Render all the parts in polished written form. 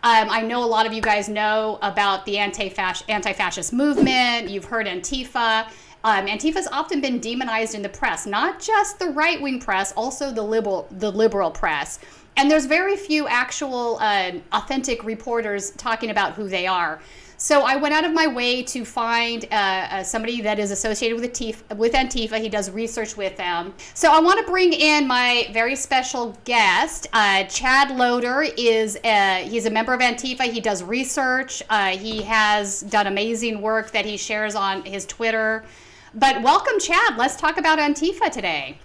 I know a lot of you guys know about the anti-fascist movement. You've heard Antifa. Antifa's often been demonized in the press, not just the right-wing press, also the liberal press. And there's very few actual authentic reporters talking about who they are. So I went out of my way to find somebody that is associated with Antifa. He does research with them. So I want to bring in my very special guest. Chad Loader he's a member of Antifa. He does research. He has done amazing work that he shares on his Twitter. But welcome, Chad. Let's talk about Antifa today.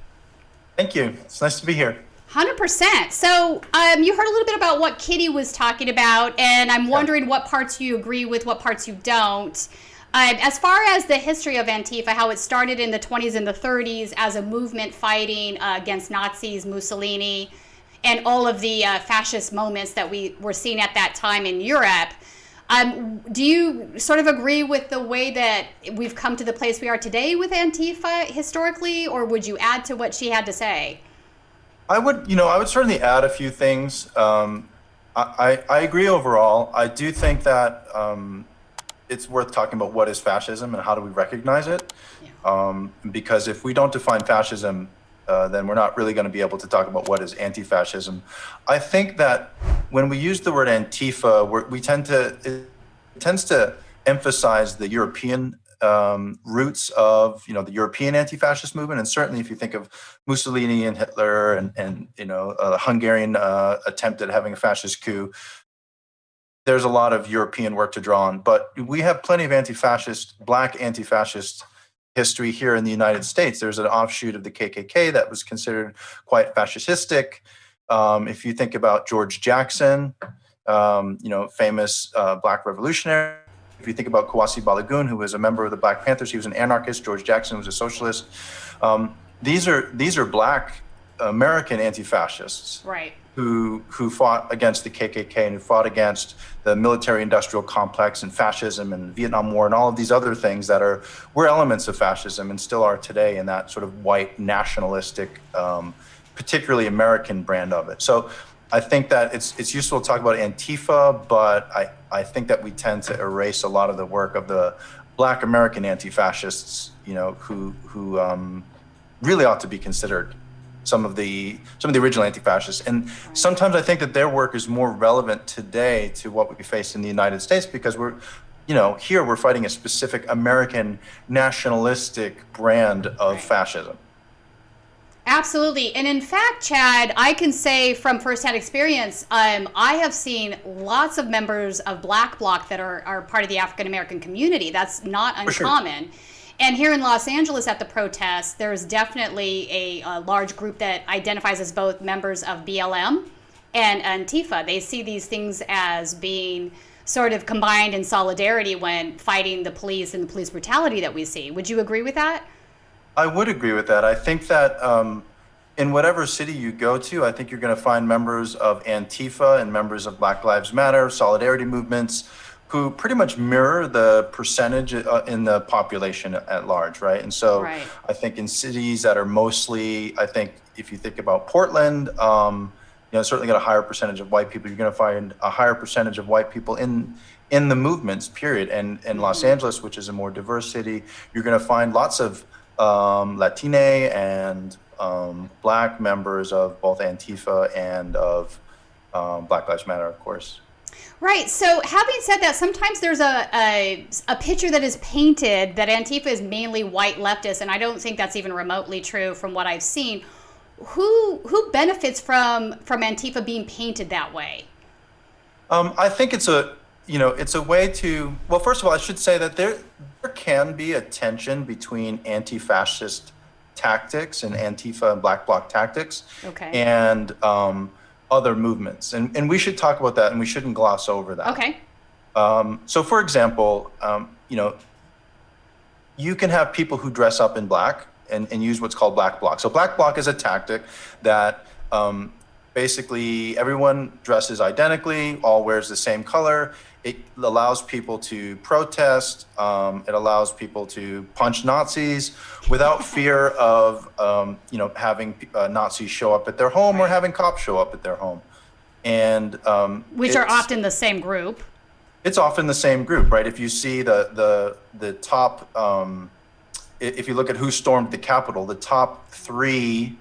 Thank you. It's nice to be here. 100%. So you heard a little bit about what Kitty was talking about, and I'm wondering what parts you agree with, what parts you don't. As far as the history of Antifa, how it started in the 20s and the 30s as a movement fighting against Nazis, Mussolini, and all of the fascist moments that we were seeing at that time in Europe. Do you sort of agree with the way that we've come to the place we are today with Antifa historically, or would you add to what she had to say? I would certainly add a few things. I agree overall. I do think that it's worth talking about what is fascism and how do we recognize it. Yeah. Because if we don't define fascism, then we're not really going to be able to talk about what is anti-fascism. I think that when we use the word Antifa, it tends to emphasize the European roots of the European anti-fascist movement, and certainly if you think of Mussolini and Hitler and the Hungarian attempt at having a fascist coup, there's a lot of European work to draw on. But we have plenty of black anti-fascist history here in the United States. There's an offshoot of the KKK that was considered quite fascistic. If you think about George Jackson, famous black revolutionary. If you think about Kawasi Balagoon, who was a member of the Black Panthers, he was an anarchist. George Jackson was a socialist. These are black American anti-fascists, right, who fought against the KKK and who fought against the military-industrial complex and fascism and the Vietnam War and all of these other things that were elements of fascism and still are today in that sort of white nationalistic, particularly American brand of it. So I think that it's useful to talk about Antifa, but I think that we tend to erase a lot of the work of the Black American anti-fascists, who really ought to be considered some of the original anti-fascists. And sometimes I think that their work is more relevant today to what we face in the United States because here we're fighting a specific American nationalistic brand of fascism. Absolutely. And in fact, Chad, I can say from firsthand experience, I have seen lots of members of Black Bloc that are part of the African-American community. That's not uncommon. Sure. And here in Los Angeles at the protests, there's definitely a large group that identifies as both members of BLM and Antifa. They see these things as being sort of combined in solidarity when fighting the police and the police brutality that we see. Would you agree with that? I would agree with that. I think that in whatever city you go to, I think you're going to find members of Antifa and members of Black Lives Matter, solidarity movements, who pretty much mirror the percentage in the population at large, right? And so I think in cities that are mostly, I think if you think about Portland, certainly got a higher percentage of white people, you're going to find a higher percentage of white people in the movements, period. And in Los Angeles, which is a more diverse city, you're going to find lots of Latine and Black members of both Antifa and of Black Lives Matter, of course. Right. So having said that, sometimes there's a picture that is painted that Antifa is mainly white leftists, and I don't think that's even remotely true from what I've seen. Who benefits from Antifa being painted that way? I think it's a way to, well, first of all, I should say that there can be a tension between anti-fascist tactics and Antifa and Black Bloc tactics and other movements. And we should talk about that and we shouldn't gloss over that. Okay. So for example, you can have people who dress up in black and use what's called Black Bloc. So Black Bloc is a tactic that basically everyone dresses identically, all wears the same color. It allows people to protest. It allows people to punch Nazis without fear of, having Nazis show up at their home or having cops show up at their home. and which are often the same group. It's often the same group, right? If you see the top, if you look at who stormed the Capitol, the top three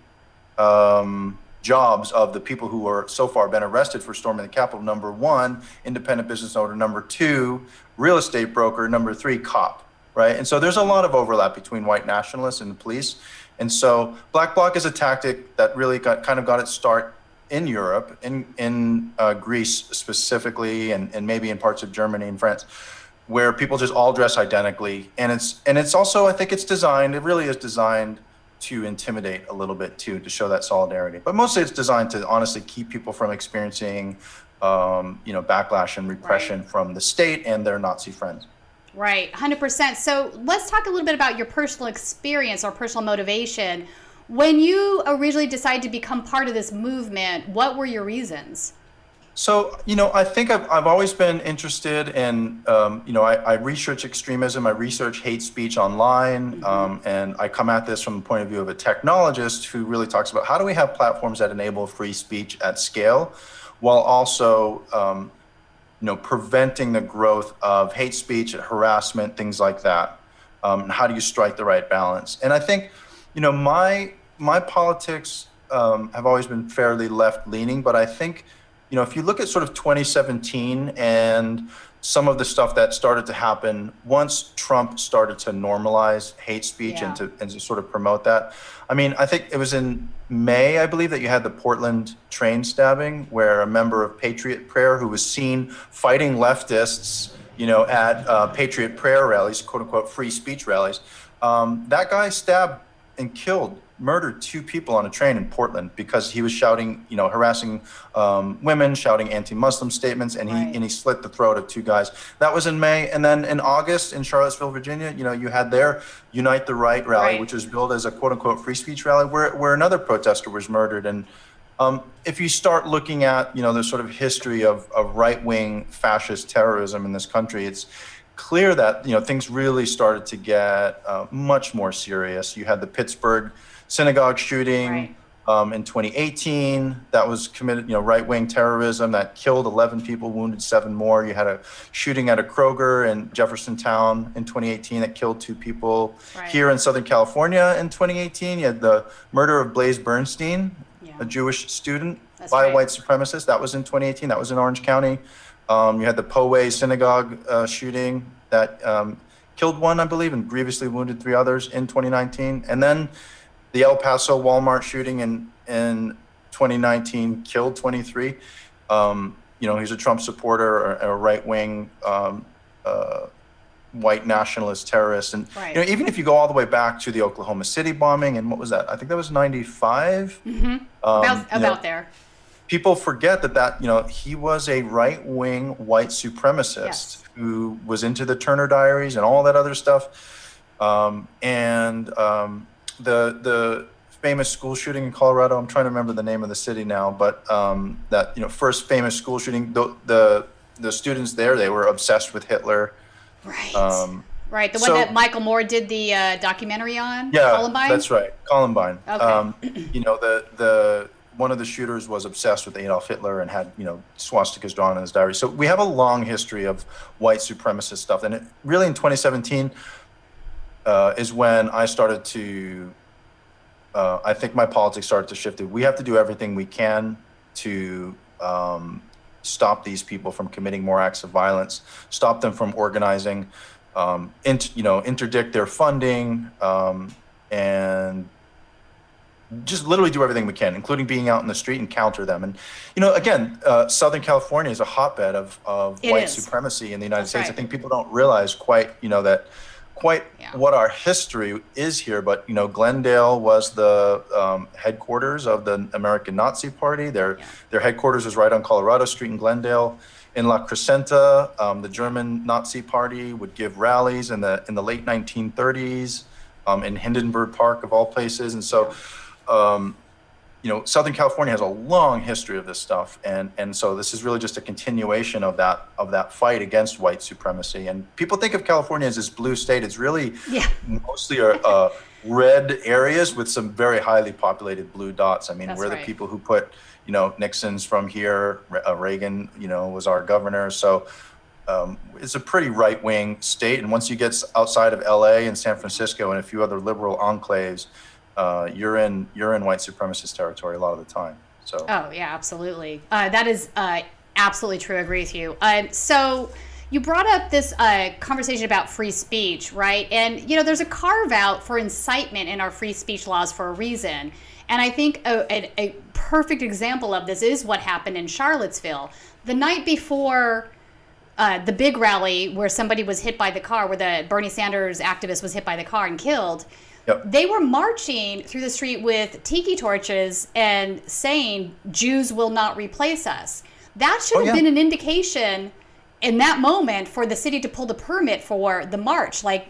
jobs of the people who are so far been arrested for storming the Capitol: number one, independent business owner; number two, real estate broker; number three, cop, right? And so there's a lot of overlap between white nationalists and the police. And so Black Bloc is a tactic that really kind of got its start in Europe, in Greece specifically, and maybe in parts of Germany and France, where people just all dress identically. And it's also, I think it really is designed to intimidate a little bit too, to show that solidarity. But mostly it's designed to honestly keep people from experiencing, backlash and repression from the state and their Nazi friends. Right, 100%. So let's talk a little bit about your personal experience or personal motivation. When you originally decided to become part of this movement, what were your reasons? So, I think I've always been interested in, I research extremism, I research hate speech online, and I come at this from the point of view of a technologist who really talks about how do we have platforms that enable free speech at scale while also, preventing the growth of hate speech, harassment, things like that. How do you strike the right balance? And I think, my politics have always been fairly left-leaning, but I think, if you look at sort of 2017 and some of the stuff that started to happen once Trump started to normalize hate speech and to sort of promote that. I mean, I think it was in May, I believe, that you had the Portland train stabbing where a member of Patriot Prayer who was seen fighting leftists, at Patriot Prayer rallies, quote unquote, free speech rallies. That guy stabbed and murdered two people on a train in Portland because he was shouting, harassing women, shouting anti-Muslim statements, and he slit the throat of two guys. That was in May. And then in August in Charlottesville, Virginia, you had their Unite the Right rally, which was billed as a quote unquote free speech rally where another protester was murdered. And if you start looking at, the sort of history of right-wing fascist terrorism in this country, it's clear that, things really started to get much more serious. You had the Pittsburgh synagogue shooting in 2018 that was committed, right-wing terrorism that killed 11 people, wounded 7 more. You had a shooting at a Kroger in Jeffersontown in 2018 that killed 2 people. Here in Southern California in 2018, you had the murder of Blaise Bernstein, a Jewish student by a white supremacist. That was in 2018. That was in Orange County. You had the Poway synagogue shooting that killed 1, I believe, and grievously wounded 3 others in 2019. And then the El Paso Walmart shooting in 2019 killed 23. He's a Trump supporter or a right-wing white nationalist terrorist. And even if you go all the way back to the Oklahoma City bombing, and what was that? I think that was 95. About there. People forget that he was a right-wing white supremacist who was into the Turner Diaries and all that other stuff. The famous school shooting in Colorado, I'm trying to remember the name of the city now, but that first famous school shooting, the students there, they were obsessed with Hitler. Right. The one that Michael Moore did the documentary on? Yeah, Columbine? That's right. Columbine. Okay. One of the shooters was obsessed with Adolf Hitler and had, swastikas drawn in his diary. So we have a long history of white supremacist stuff. And it really in 2017 is when I started to, I think my politics started to shift. We have to do everything we can to stop these people from committing more acts of violence, stop them from organizing, interdict their funding, and just literally do everything we can, including being out in the street and counter them. And, again, Southern California is a hotbed of white supremacy in the United States. I think people don't realize quite what our history is here. But, Glendale was the headquarters of the American Nazi Party. Their headquarters was right on Colorado Street in Glendale. In La Crescenta, the German Nazi Party would give rallies in the late 1930s in Hindenburg Park, of all places. And so, Southern California has a long history of this stuff, and so this is really just a continuation of that fight against white supremacy. And people think of California as this blue state. It's really mostly red areas with some very highly populated blue dots. I mean, we're the people who put Nixon's from here, Reagan, was our governor. So it's a pretty right-wing state. And once you get outside of LA and San Francisco and a few other liberal enclaves, you're in white supremacist territory a lot of the time. So. Oh yeah, absolutely. That is absolutely true. I agree with you. So you brought up this conversation about free speech, right? And there's a carve out for incitement in our free speech laws for a reason. And I think a perfect example of this is what happened in Charlottesville the night before the big rally where somebody was hit by the car, where the Bernie Sanders activist was hit by the car and killed. Yep. They were marching through the street with tiki torches and saying, "Jews will not replace us." That should have been an indication in that moment for the city to pull the permit for the march. Like,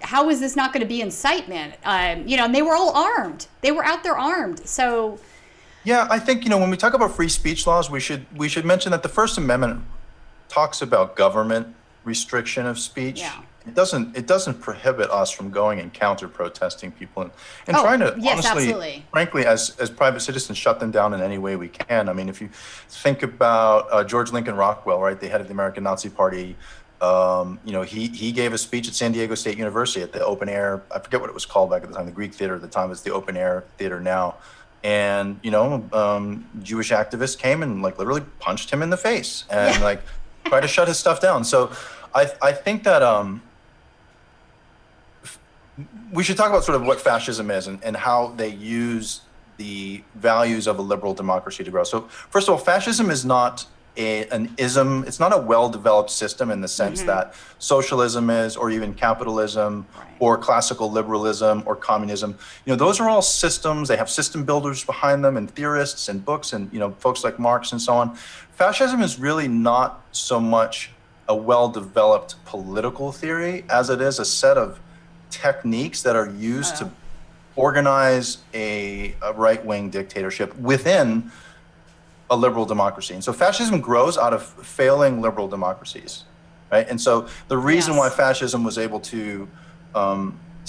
how is this not going to be incitement? And they were all armed. They were out there armed. So, yeah, I think when we talk about free speech laws, we should mention that the First Amendment talks about government restriction of speech. Yeah. It doesn't prohibit us from going and counter protesting people and trying to honestly, absolutely. frankly, as private citizens, shut them down in any way we can. I mean, if you think about George Lincoln Rockwell, right, the head of the American Nazi Party, he gave a speech at San Diego State University at the open air. I forget what it was called back at the time. The Greek theater at the time. It's the open air theater now. And Jewish activists came and literally punched him in the face and tried to shut his stuff down. So I think that we should talk about sort of what fascism is and how they use the values of a liberal democracy to grow. So first of all, fascism is not an ism. It's not a well-developed system in the sense that socialism is, or even capitalism, or classical liberalism, or communism. Those are all systems. They have system builders behind them, and theorists, and books, and folks like Marx and so on. Fascism is really not so much a well-developed political theory as it is a set of techniques that are used to organize a right-wing dictatorship within a liberal democracy. And so fascism grows out of failing liberal democracies, right? And so the reason why fascism was able to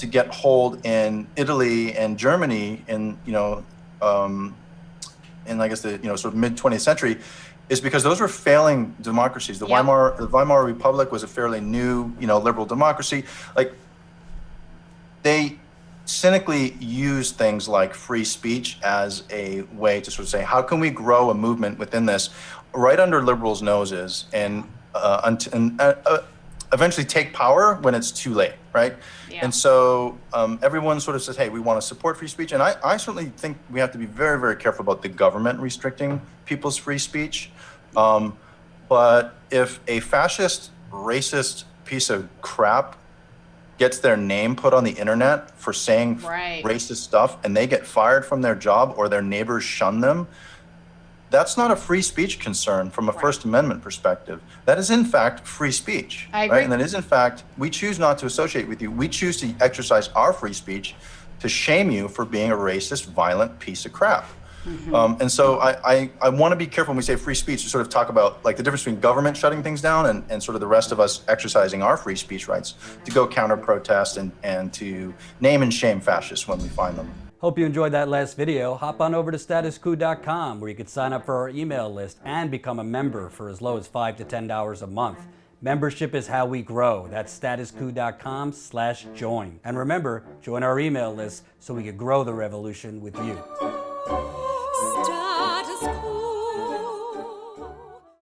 get hold in Italy and Germany in I guess the sort of mid 20th century is because those were failing democracies. The Weimar Republic was a fairly new liberal democracy. They cynically use things like free speech as a way to sort of say, how can we grow a movement within this right under liberals' noses and eventually take power when it's too late, right? Yeah. And so everyone sort of says, hey, we want to support free speech. And I certainly think we have to be very, very careful about the government restricting people's free speech. But if a fascist, racist piece of crap gets their name put on the internet for saying racist stuff and they get fired from their job or their neighbors shun them, that's not a free speech concern from a First Amendment perspective. That is in fact free speech. I agree. Right? And that is in fact, we choose not to associate with you. We choose to exercise our free speech to shame you for being a racist, violent piece of crap. And so I want to be careful when we say free speech to sort of talk about the difference between government shutting things down and sort of the rest of us exercising our free speech rights to go counter protest and to name and shame fascists when we find them. Hope you enjoyed that last video. Hop on over to statuscoup.com where you can sign up for our email list and become a member for as low as $5 to $10 a month. Membership is how we grow. That's statuscoup.com/join. And remember, join our email list so we can grow the revolution with you.